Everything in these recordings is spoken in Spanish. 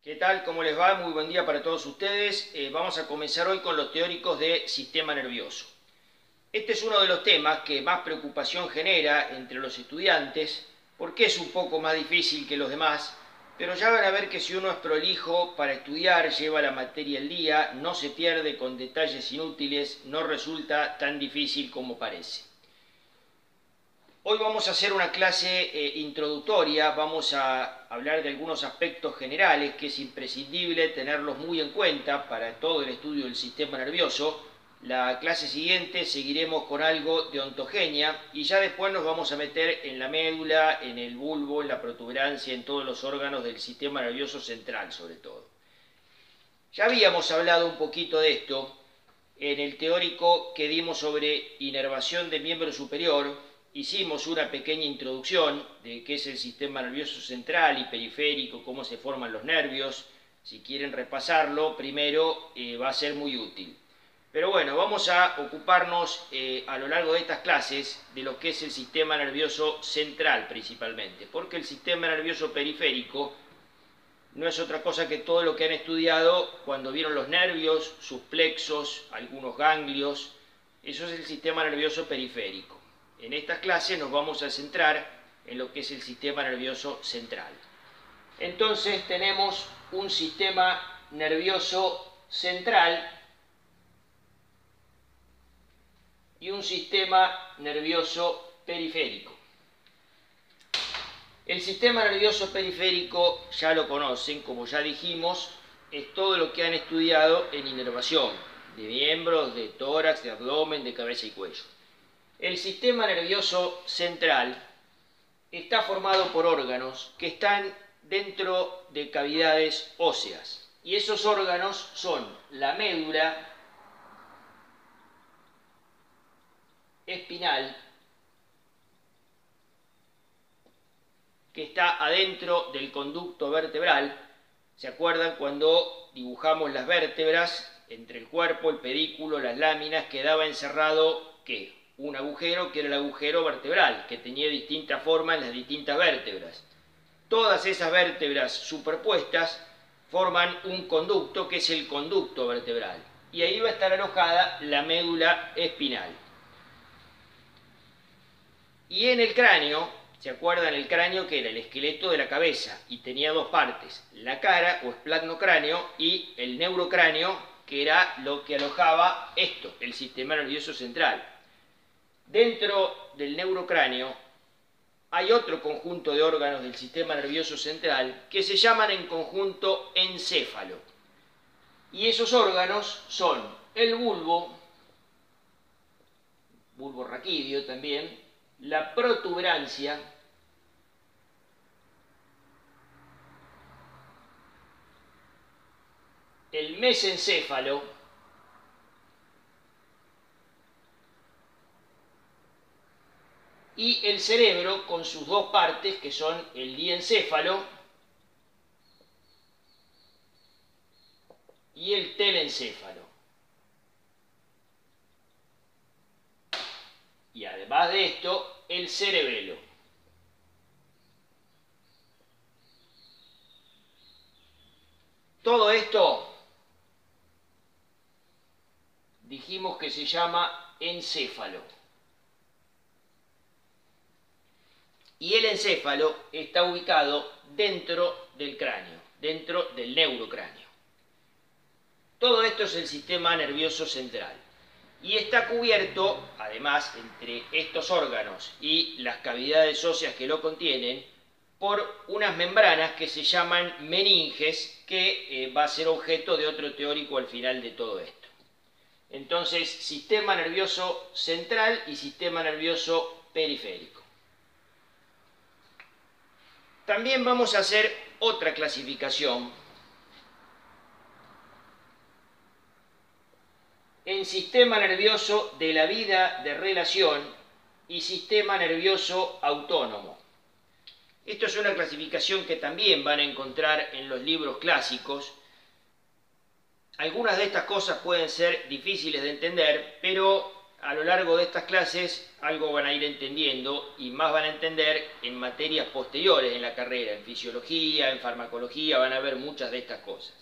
¿Qué tal? ¿Cómo les va? Muy buen día para todos ustedes. Vamos a comenzar hoy con los teóricos de sistema nervioso. Este es uno de los temas que más preocupación genera entre los estudiantes, porque es un poco más difícil que los demás, pero ya van a ver que si uno es prolijo para estudiar, lleva la materia al día, no se pierde con detalles inútiles, no resulta tan difícil como parece. Hoy vamos a hacer una clase introductoria, vamos a hablar de algunos aspectos generales que es imprescindible tenerlos muy en cuenta para todo el estudio del sistema nervioso. La clase siguiente seguiremos con algo de ontogenia y ya después nos vamos a meter en la médula, en el bulbo, en la protuberancia, en todos los órganos del sistema nervioso central sobre todo. Ya habíamos hablado un poquito de esto en el teórico que dimos sobre inervación del miembro superior. Hicimos una pequeña introducción de qué es el sistema nervioso central y periférico, cómo se forman los nervios. Si quieren repasarlo, primero va a ser muy útil. Pero bueno, vamos a ocuparnos a lo largo de estas clases de lo que es el sistema nervioso central principalmente, porque el sistema nervioso periférico no es otra cosa que todo lo que han estudiado cuando vieron los nervios, sus plexos, algunos ganglios. Eso es el sistema nervioso periférico. En estas clases nos vamos a centrar en lo que es el sistema nervioso central. Entonces tenemos un sistema nervioso central y un sistema nervioso periférico. El sistema nervioso periférico ya lo conocen, como ya dijimos, es todo lo que han estudiado en inervación, de miembros, de tórax, de abdomen, de cabeza y cuello. El sistema nervioso central está formado por órganos que están dentro de cavidades óseas. Y esos órganos son la médula espinal, que está adentro del conducto vertebral. ¿Se acuerdan cuando dibujamos las vértebras? Entre el cuerpo, el pedículo, las láminas, quedaba encerrado, ¿qué? Un agujero que era el agujero vertebral, que tenía distinta forma en las distintas vértebras. Todas esas vértebras superpuestas forman un conducto que es el conducto vertebral. Y ahí va a estar alojada la médula espinal. Y en el cráneo, ¿se acuerdan el cráneo que era el esqueleto de la cabeza? Y tenía dos partes, la cara o esplanocráneo y el neurocráneo, que era lo que alojaba esto, el sistema nervioso central. Dentro del neurocráneo hay otro conjunto de órganos del sistema nervioso central que se llaman en conjunto encéfalo. Y esos órganos son el bulbo raquídeo también, la protuberancia, el mesencéfalo, y el cerebro con sus dos partes, que son el diencéfalo y el telencéfalo. Y además de esto, el cerebelo. Todo esto dijimos que se llama encéfalo. Y el encéfalo está ubicado dentro del cráneo, dentro del neurocráneo. Todo esto es el sistema nervioso central. Y está cubierto, además, entre estos órganos y las cavidades óseas que lo contienen, por unas membranas que se llaman meninges, que va a ser objeto de otro teórico al final de todo esto. Entonces, sistema nervioso central y sistema nervioso periférico. También vamos a hacer otra clasificación en sistema nervioso de la vida de relación y sistema nervioso autónomo. Esto es una clasificación que también van a encontrar en los libros clásicos. Algunas de estas cosas pueden ser difíciles de entender, pero a lo largo de estas clases algo van a ir entendiendo y más van a entender en materias posteriores en la carrera, en fisiología, en farmacología, van a ver muchas de estas cosas.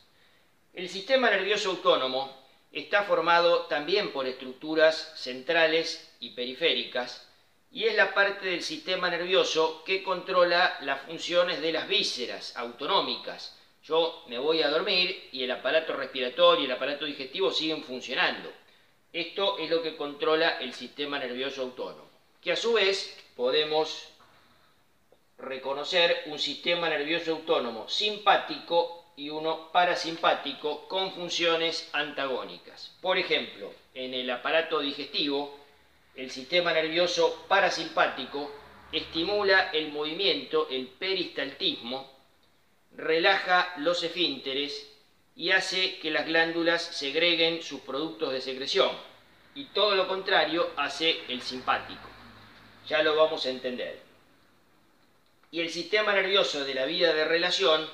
El sistema nervioso autónomo está formado también por estructuras centrales y periféricas y es la parte del sistema nervioso que controla las funciones de las vísceras autonómicas. Yo me voy a dormir y el aparato respiratorio y el aparato digestivo siguen funcionando. Esto es lo que controla el sistema nervioso autónomo, que a su vez podemos reconocer un sistema nervioso autónomo simpático y uno parasimpático con funciones antagónicas. Por ejemplo, en el aparato digestivo, el sistema nervioso parasimpático estimula el movimiento, el peristaltismo, relaja los esfínteres y hace que las glándulas segreguen sus productos de secreción. Y todo lo contrario hace el simpático. Ya lo vamos a entender. Y el sistema nervioso de la vía de relación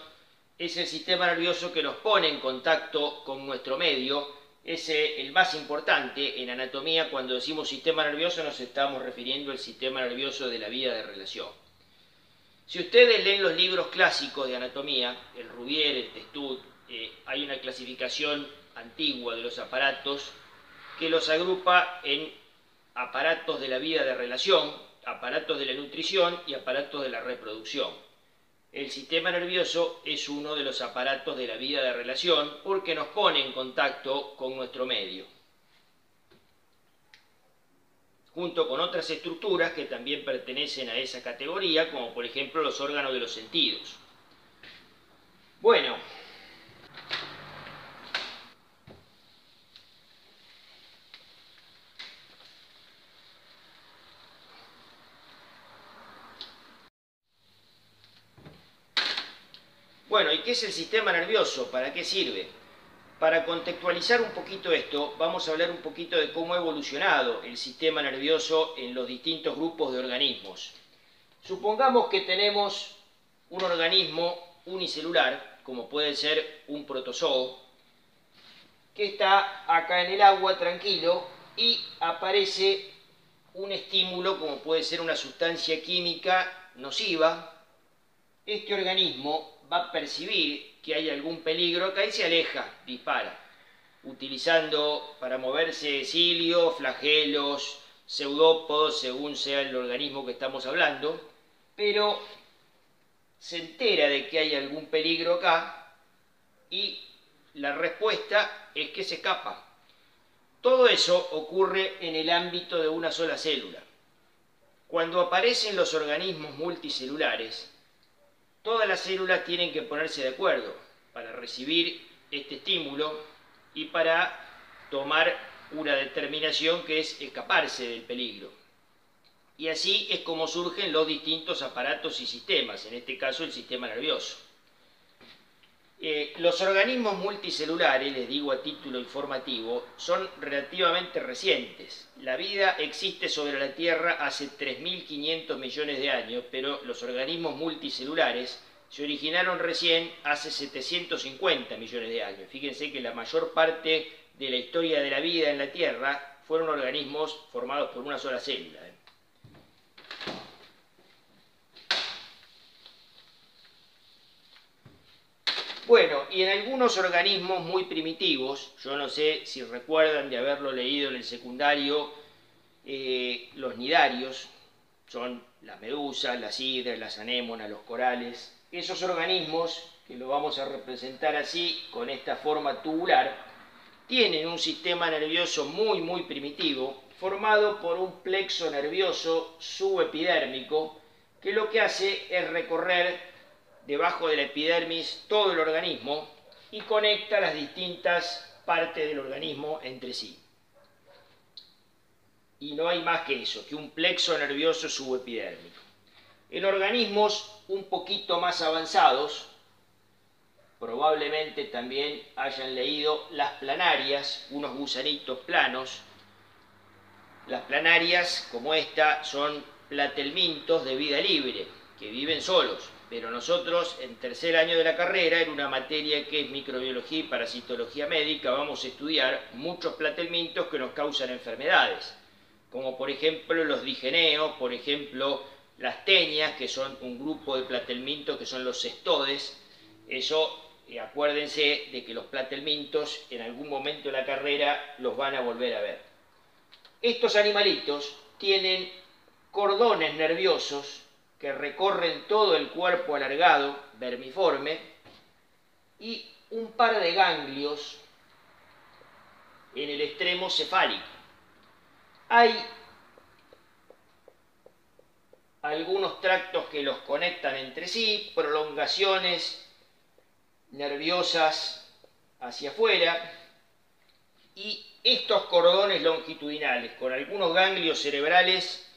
es el sistema nervioso que nos pone en contacto con nuestro medio, es el más importante en anatomía. Cuando decimos sistema nervioso nos estamos refiriendo al sistema nervioso de la vía de relación. Si ustedes leen los libros clásicos de anatomía, el Rubier, el Testud, hay una clasificación antigua de los aparatos que los agrupa en aparatos de la vía de relación, aparatos de la nutrición y aparatos de la reproducción. El sistema nervioso es uno de los aparatos de la vía de relación porque nos pone en contacto con nuestro medio, junto con otras estructuras que también pertenecen a esa categoría, como por ejemplo los órganos de los sentidos. Bueno, ¿y qué es el sistema nervioso? ¿Para qué sirve? Para contextualizar un poquito esto, vamos a hablar un poquito de cómo ha evolucionado el sistema nervioso en los distintos grupos de organismos. Supongamos que tenemos un organismo unicelular, como puede ser un protozoo, que está acá en el agua tranquilo y aparece un estímulo, como puede ser una sustancia química nociva. Este organismo va a percibir que hay algún peligro acá y se aleja, dispara, utilizando para moverse cilios, flagelos, pseudópodos, según sea el organismo que estamos hablando, pero se entera de que hay algún peligro acá y la respuesta es que se escapa. Todo eso ocurre en el ámbito de una sola célula. Cuando aparecen los organismos multicelulares, todas las células tienen que ponerse de acuerdo para recibir este estímulo y para tomar una determinación que es escaparse del peligro. Y así es como surgen los distintos aparatos y sistemas, en este caso el sistema nervioso. Los organismos multicelulares, les digo a título informativo, son relativamente recientes. La vida existe sobre la Tierra hace 3.500 millones de años, pero los organismos multicelulares se originaron recién hace 750 millones de años. Fíjense que la mayor parte de la historia de la vida en la Tierra fueron organismos formados por una sola célula. Bueno, y en algunos organismos muy primitivos, yo no sé si recuerdan de haberlo leído en el secundario, los nidarios, son las medusas, las hidras, las anémonas, los corales. Esos organismos, que lo vamos a representar así, con esta forma tubular, tienen un sistema nervioso muy primitivo, formado por un plexo nervioso subepidérmico, que lo que hace es recorrer debajo de la epidermis todo el organismo y conecta las distintas partes del organismo entre sí. Y no hay más que eso, que un plexo nervioso subepidérmico. En organismos un poquito más avanzados, probablemente también hayan leído las planarias, unos gusanitos planos. Las planarias, como esta, son platelmintos de vida libre, que viven solos. Pero nosotros, en tercer año de la carrera, en una materia que es microbiología y parasitología médica, vamos a estudiar muchos platelmintos que nos causan enfermedades. como por ejemplo los digeneos, por ejemplo las teñas, que son un grupo de platelmintos que son los cestodes. Eso, acuérdense de que los platelmintos en algún momento de la carrera los van a volver a ver. Estos animalitos tienen cordones nerviosos que recorren todo el cuerpo alargado, vermiforme, y un par de ganglios en el extremo cefálico. Hay algunos tractos que los conectan entre sí, prolongaciones nerviosas hacia afuera, y estos cordones longitudinales con algunos ganglios cerebrales,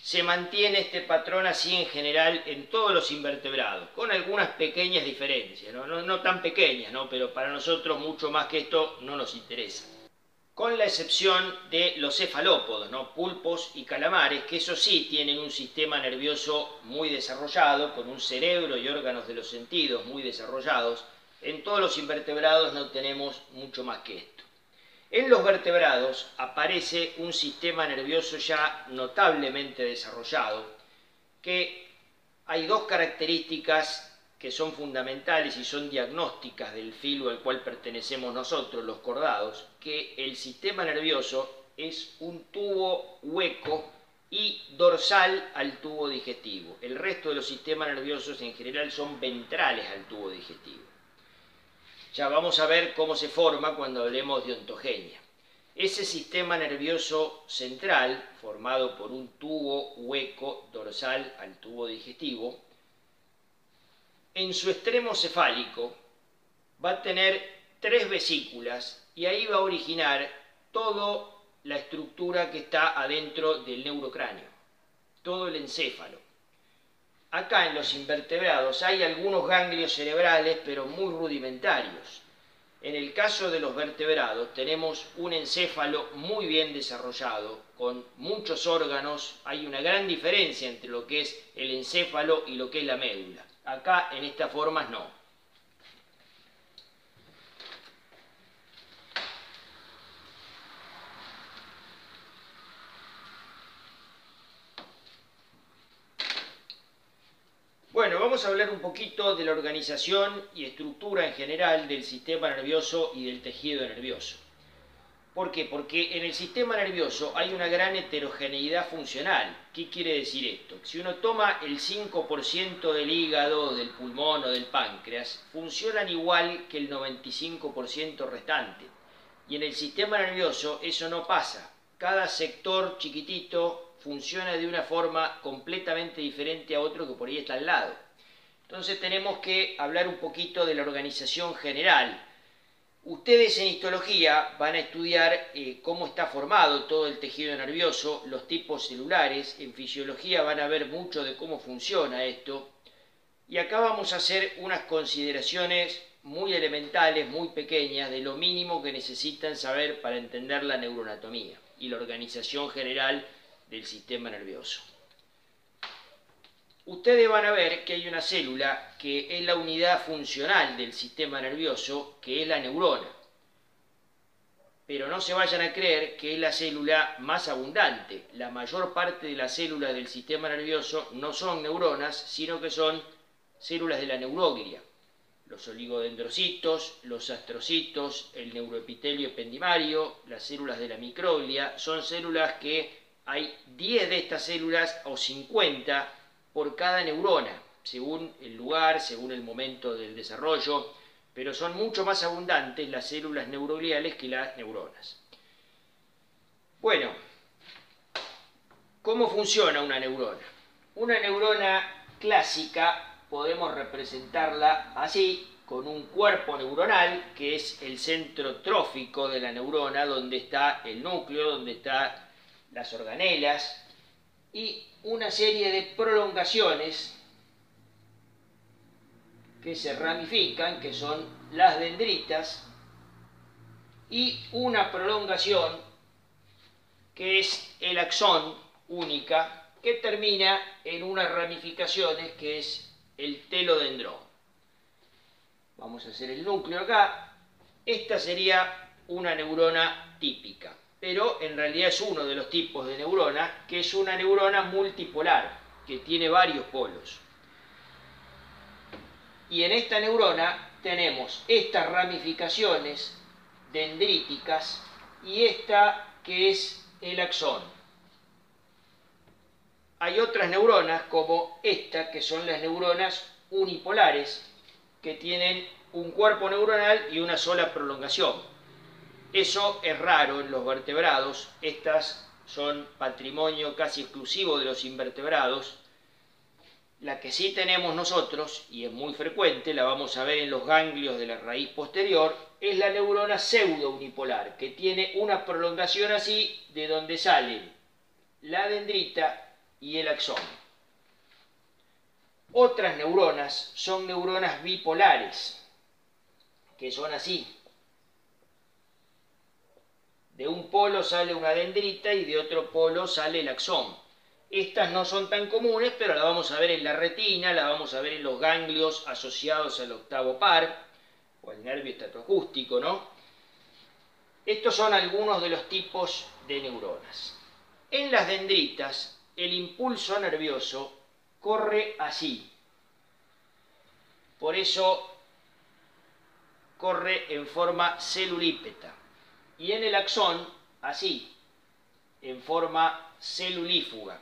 se mantiene este patrón así en general en todos los invertebrados, con algunas pequeñas diferencias, no tan pequeñas, pero para nosotros mucho más que esto no nos interesa. Con la excepción de los cefalópodos, pulpos y calamares, que eso sí tienen un sistema nervioso muy desarrollado, con un cerebro y órganos de los sentidos muy desarrollados. En todos los invertebrados no tenemos mucho más que esto. En los vertebrados aparece un sistema nervioso ya notablemente desarrollado, que hay dos características que son fundamentales y son diagnósticas del filo al cual pertenecemos nosotros, los cordados, que el sistema nervioso es un tubo hueco y dorsal al tubo digestivo. El resto de los sistemas nerviosos en general son ventrales al tubo digestivo. Ya vamos a ver cómo se forma cuando hablemos de ontogenia. Ese sistema nervioso central, formado por un tubo hueco dorsal al tubo digestivo, en su extremo cefálico va a tener 3 vesículas y ahí va a originar toda la estructura que está adentro del neurocráneo, todo el encéfalo. Acá en los invertebrados hay algunos ganglios cerebrales, pero muy rudimentarios. En el caso de los vertebrados tenemos un encéfalo muy bien desarrollado, con muchos órganos. Hay una gran diferencia entre lo que es el encéfalo y lo que es la médula. Acá en estas formas no. Bueno, vamos a hablar un poquito de la organización y estructura en general del sistema nervioso y del tejido nervioso. ¿Por qué? Porque en el sistema nervioso hay una gran heterogeneidad funcional. ¿Qué quiere decir esto? Si uno toma el 5% del hígado, del pulmón o del páncreas, funcionan igual que el 95% restante. Y en el sistema nervioso eso no pasa. Cada sector chiquitito funciona de una forma completamente diferente a otro que por ahí está al lado. Entonces tenemos que hablar un poquito de la organización general. Ustedes en histología van a estudiar cómo está formado todo el tejido nervioso, los tipos celulares. En fisiología van a ver mucho de cómo funciona esto. Y acá vamos a hacer unas consideraciones muy elementales, muy pequeñas, de lo mínimo que necesitan saber para entender la neuroanatomía y la organización general del sistema nervioso. Ustedes van a ver que hay una célula que es la unidad funcional del sistema nervioso, que es la neurona. Pero no se vayan a creer que es la célula más abundante. La mayor parte de las células del sistema nervioso no son neuronas, sino que son células de la neuroglia. Los oligodendrocitos, los astrocitos, el neuroepitelio ependimario, las células de la microglia, son células que hay 10 de estas células o 50 por cada neurona, según el lugar, según el momento del desarrollo, pero son mucho más abundantes las células neurogliales que las neuronas. Bueno, ¿cómo funciona una neurona? Una neurona clásica podemos representarla así, con un cuerpo neuronal, que es el centro trófico de la neurona, donde está el núcleo, donde están las organelas, y una serie de prolongaciones que se ramifican, que son las dendritas, y una prolongación que es el axón única, que termina en unas ramificaciones que es el telodendrón. Vamos a hacer el núcleo acá. Esta sería una neurona típica. pero en realidad es uno de los tipos de neurona, que es una neurona multipolar, que tiene varios polos. Y en esta neurona tenemos estas ramificaciones dendríticas y esta que es el axón. Hay otras neuronas como esta, que son las neuronas unipolares, que tienen un cuerpo neuronal y una sola prolongación. Eso es raro en los vertebrados. Estas son patrimonio casi exclusivo de los invertebrados. La que sí tenemos nosotros, y es muy frecuente, la vamos a ver en los ganglios de la raíz posterior, es la neurona pseudo-unipolar, que tiene una prolongación así, de donde salen la dendrita y el axón. Otras neuronas son neuronas bipolares, que son así. De un polo sale una dendrita y de otro polo sale el axón. Estas no son tan comunes, pero la vamos a ver en la retina, la vamos a ver en los ganglios asociados al octavo par, o al nervio estatoacústico, ¿no? Estos son algunos de los tipos de neuronas. En las dendritas, el impulso nervioso corre así. Por eso corre en forma celulípeta. Y en el axón, así, en forma celulífuga.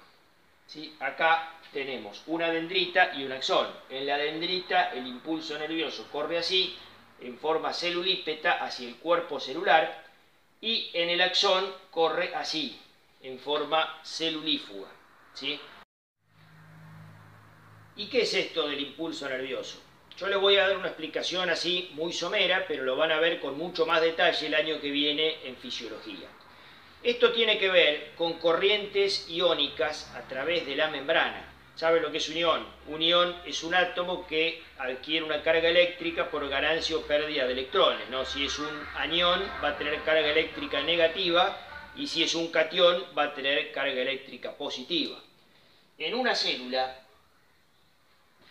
¿Sí? Acá tenemos una dendrita y un axón. En la dendrita el impulso nervioso corre así, en forma celulípeta, hacia el cuerpo celular, y en el axón corre así, en forma celulífuga. ¿Sí? ¿Y qué es esto del impulso nervioso? Yo les voy a dar una explicación así muy somera, pero lo van a ver con mucho más detalle el año que viene en fisiología. Esto tiene que ver con corrientes iónicas a través de la membrana. ¿Saben lo que es un ión? Un ión es un átomo que adquiere una carga eléctrica por ganancia o pérdida de electrones, ¿no? Si es un anión va a tener carga eléctrica negativa y si es un catión va a tener carga eléctrica positiva. En una célula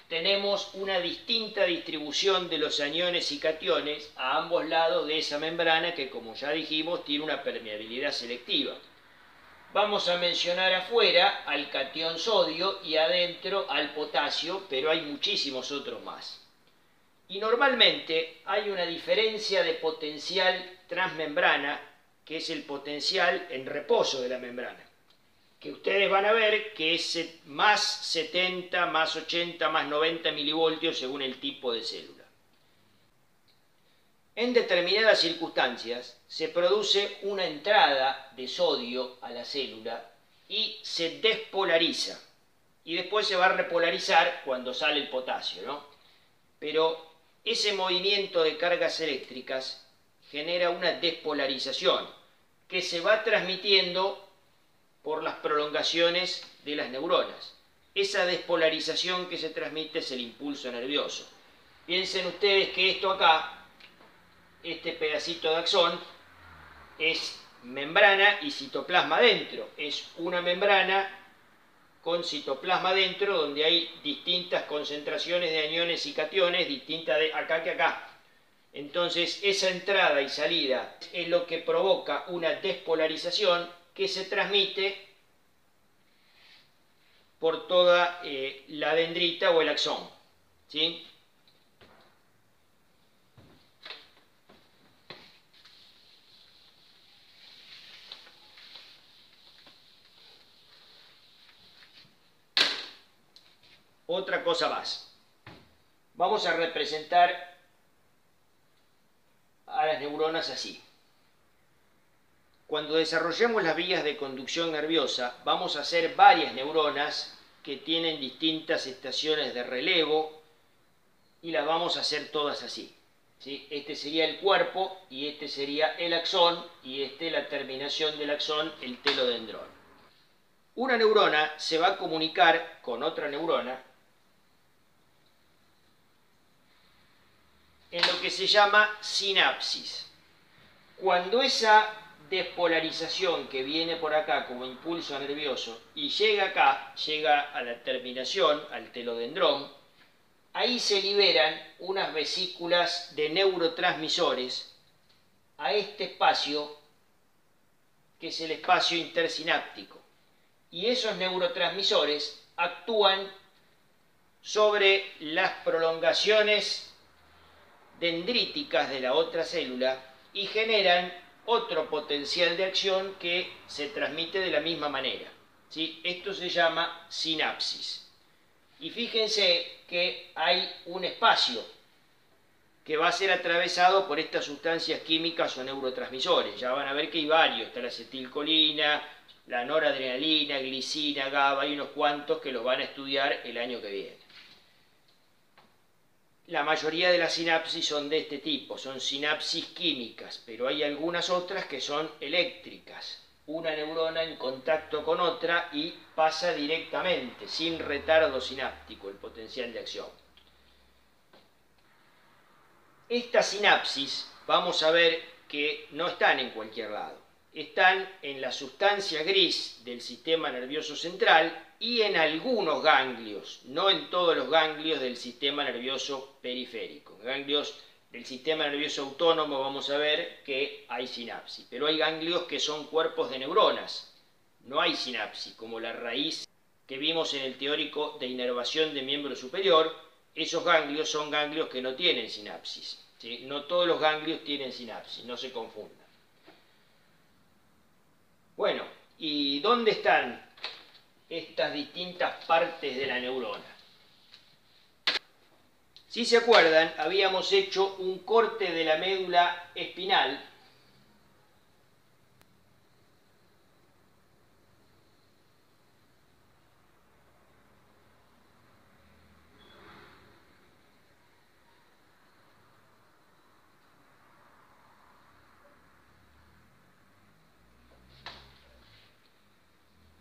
tenemos una distinta distribución de los aniones y cationes a ambos lados de esa membrana que, como ya dijimos, tiene una permeabilidad selectiva. Vamos a mencionar afuera al catión sodio y adentro al potasio, pero hay muchísimos otros más. Y normalmente hay una diferencia de potencial transmembrana, que es el potencial en reposo de la membrana, que ustedes van a ver que es más 70, más 80, más 90 milivoltios según el tipo de célula. En determinadas circunstancias se produce una entrada de sodio a la célula y se despolariza. Y después se va a repolarizar cuando sale el potasio, ¿no? Pero ese movimiento de cargas eléctricas genera una despolarización que se va transmitiendo por las prolongaciones de las neuronas. Esa despolarización que se transmite es el impulso nervioso. Piensen ustedes que esto acá, este pedacito de axón, es membrana y citoplasma dentro. Es una membrana con citoplasma dentro donde hay distintas concentraciones de aniones y cationes, distintas de acá que acá. Entonces esa entrada y salida es lo que provoca una despolarización que se transmite por toda la dendrita o el axón. ¿Sí? Otra cosa más. Vamos a representar a las neuronas así. Cuando desarrollemos las vías de conducción nerviosa, vamos a hacer varias neuronas que tienen distintas estaciones de relevo y las vamos a hacer todas así. ¿Sí? Este sería el cuerpo y este sería el axón y este la terminación del axón, el telodendrón. Una neurona se va a comunicar con otra neurona en lo que se llama sinapsis. Cuando esa despolarización que viene por acá como impulso nervioso y llega acá, llega a la terminación, al telodendrón, ahí se liberan unas vesículas de neurotransmisores a este espacio que es el espacio intersináptico. Y esos neurotransmisores actúan sobre las prolongaciones dendríticas de la otra célula y generan otro potencial de acción que se transmite de la misma manera, ¿sí? Esto se llama sinapsis. Y fíjense que hay un espacio que va a ser atravesado por estas sustancias químicas o neurotransmisores. Ya van a ver que hay varios, está la acetilcolina, la noradrenalina, glicina, GABA, hay unos cuantos que los van a estudiar el año que viene. La mayoría de las sinapsis son de este tipo, son sinapsis químicas, pero hay algunas otras que son eléctricas. Una neurona en contacto con otra y pasa directamente, sin retardo sináptico, el potencial de acción. Estas sinapsis, vamos a ver que no están en cualquier lado. Están en la sustancia gris del sistema nervioso central y en algunos ganglios, no en todos los ganglios del sistema nervioso periférico. En ganglios del sistema nervioso autónomo vamos a ver que hay sinapsis, pero hay ganglios que son cuerpos de neuronas. No hay sinapsis, como la raíz que vimos en el teórico de inervación de miembro superior. Esos ganglios son ganglios que no tienen sinapsis, ¿sí? No todos los ganglios tienen sinapsis, no se confundan. Bueno, ¿y dónde están estas distintas partes de la neurona? Si se acuerdan, habíamos hecho un corte de la médula espinal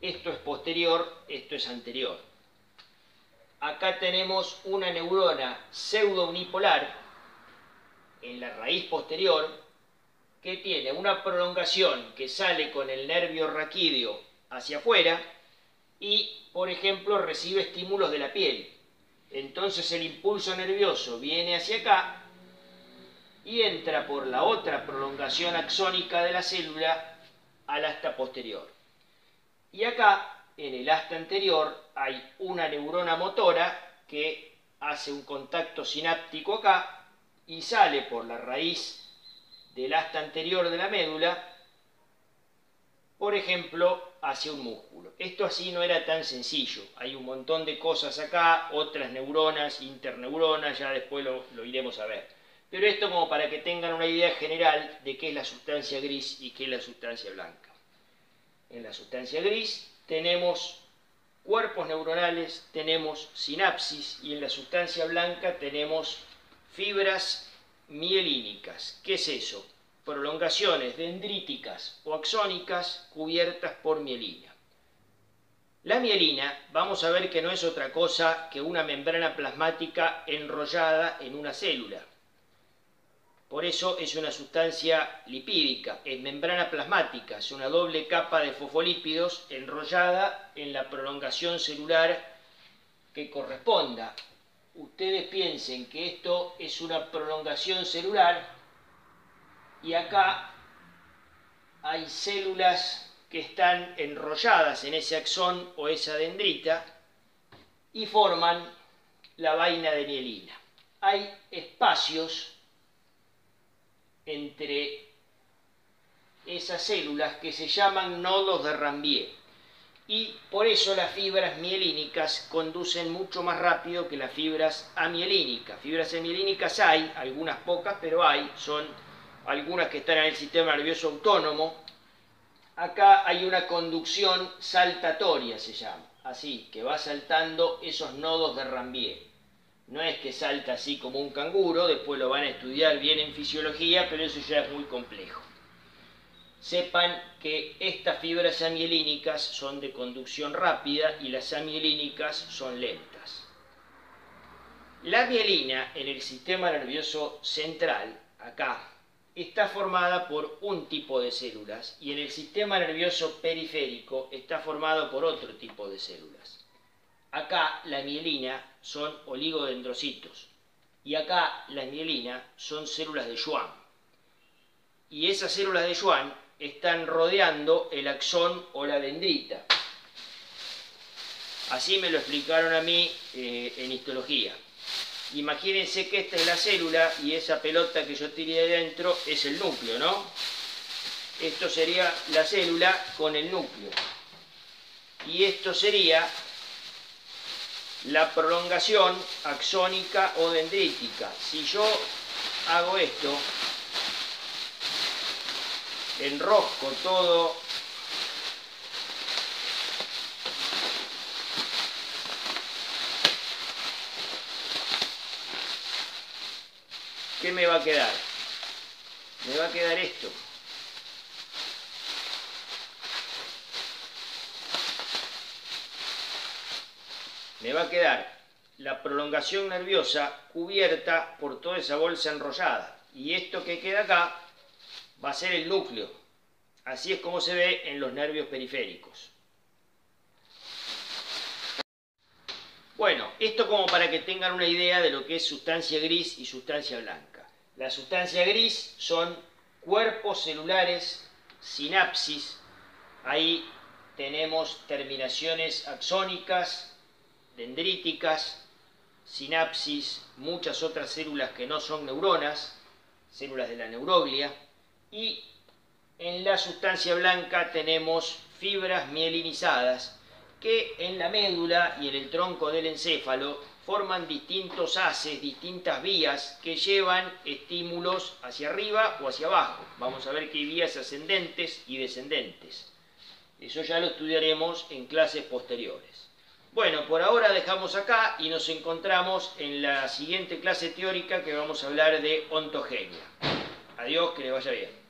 esto es posterior, esto es anterior. Acá tenemos una neurona pseudo-unipolar en la raíz posterior que tiene una prolongación que sale con el nervio raquídeo hacia afuera y, por ejemplo, recibe estímulos de la piel. Entonces el impulso nervioso viene hacia acá y entra por la otra prolongación axónica de la célula al asta posterior. Y acá, en el asta anterior, hay una neurona motora que hace un contacto sináptico acá y sale por la raíz del asta anterior de la médula, por ejemplo, hacia un músculo. Esto así no era tan sencillo. Hay un montón de cosas acá, otras neuronas, interneuronas, ya después lo iremos a ver. Pero esto como para que tengan una idea general de qué es la sustancia gris y qué es la sustancia blanca. En la sustancia gris tenemos cuerpos neuronales, tenemos sinapsis y en la sustancia blanca tenemos fibras mielínicas. ¿Qué es eso? Prolongaciones dendríticas o axónicas cubiertas por mielina. La mielina, vamos a ver que no es otra cosa que una membrana plasmática enrollada en una célula. Por eso es una sustancia lipídica, es membrana plasmática, es una doble capa de fosfolípidos enrollada en la prolongación celular que corresponda. Ustedes piensen que esto es una prolongación celular y acá hay células que están enrolladas en ese axón o esa dendrita y forman la vaina de mielina. Hay espacios entre esas células que se llaman nodos de Ranvier y por eso las fibras mielínicas conducen mucho más rápido que las fibras amielínicas. Fibras amielínicas hay, algunas pocas, pero hay, son algunas que están en el sistema nervioso autónomo. Acá hay una conducción saltatoria, se llama, así, que va saltando esos nodos de Ranvier. No es que salta así como un canguro, después lo van a estudiar bien en fisiología, pero eso ya es muy complejo. Sepan que estas fibras amielínicas son de conducción rápida y las amielínicas son lentas. La mielina en el sistema nervioso central, acá, está formada por un tipo de células y en el sistema nervioso periférico está formado por otro tipo de células. Acá la mielina son oligodendrocitos y acá la mielina son células de Schwann. Y esas células de Schwann están rodeando el axón o la dendrita. Así me lo explicaron a mí en histología. Imagínense que esta es la célula y esa pelota que yo tiré de dentro es el núcleo, ¿no? Esto sería la célula con el núcleo. Y esto sería la prolongación axónica o dendrítica. Si yo hago esto, enrosco todo ¿qué me va a quedar? Me va a quedar esto. Me va a quedar la prolongación nerviosa cubierta por toda esa bolsa enrollada. Y esto que queda acá va a ser el núcleo. Así es como se ve en los nervios periféricos. Bueno, esto como para que tengan una idea de lo que es sustancia gris y sustancia blanca. La sustancia gris son cuerpos celulares, sinapsis. Ahí tenemos terminaciones axónicas, dendríticas, sinapsis, muchas otras células que no son neuronas, células de la neuroglia, y en la sustancia blanca tenemos fibras mielinizadas que en la médula y en el tronco del encéfalo forman distintos haces, distintas vías que llevan estímulos hacia arriba o hacia abajo. Vamos a ver que hay vías ascendentes y descendentes. Eso ya lo estudiaremos en clases posteriores. Bueno, por ahora dejamos acá y nos encontramos en la siguiente clase teórica que vamos a hablar de ontogenia. Adiós, que les vaya bien.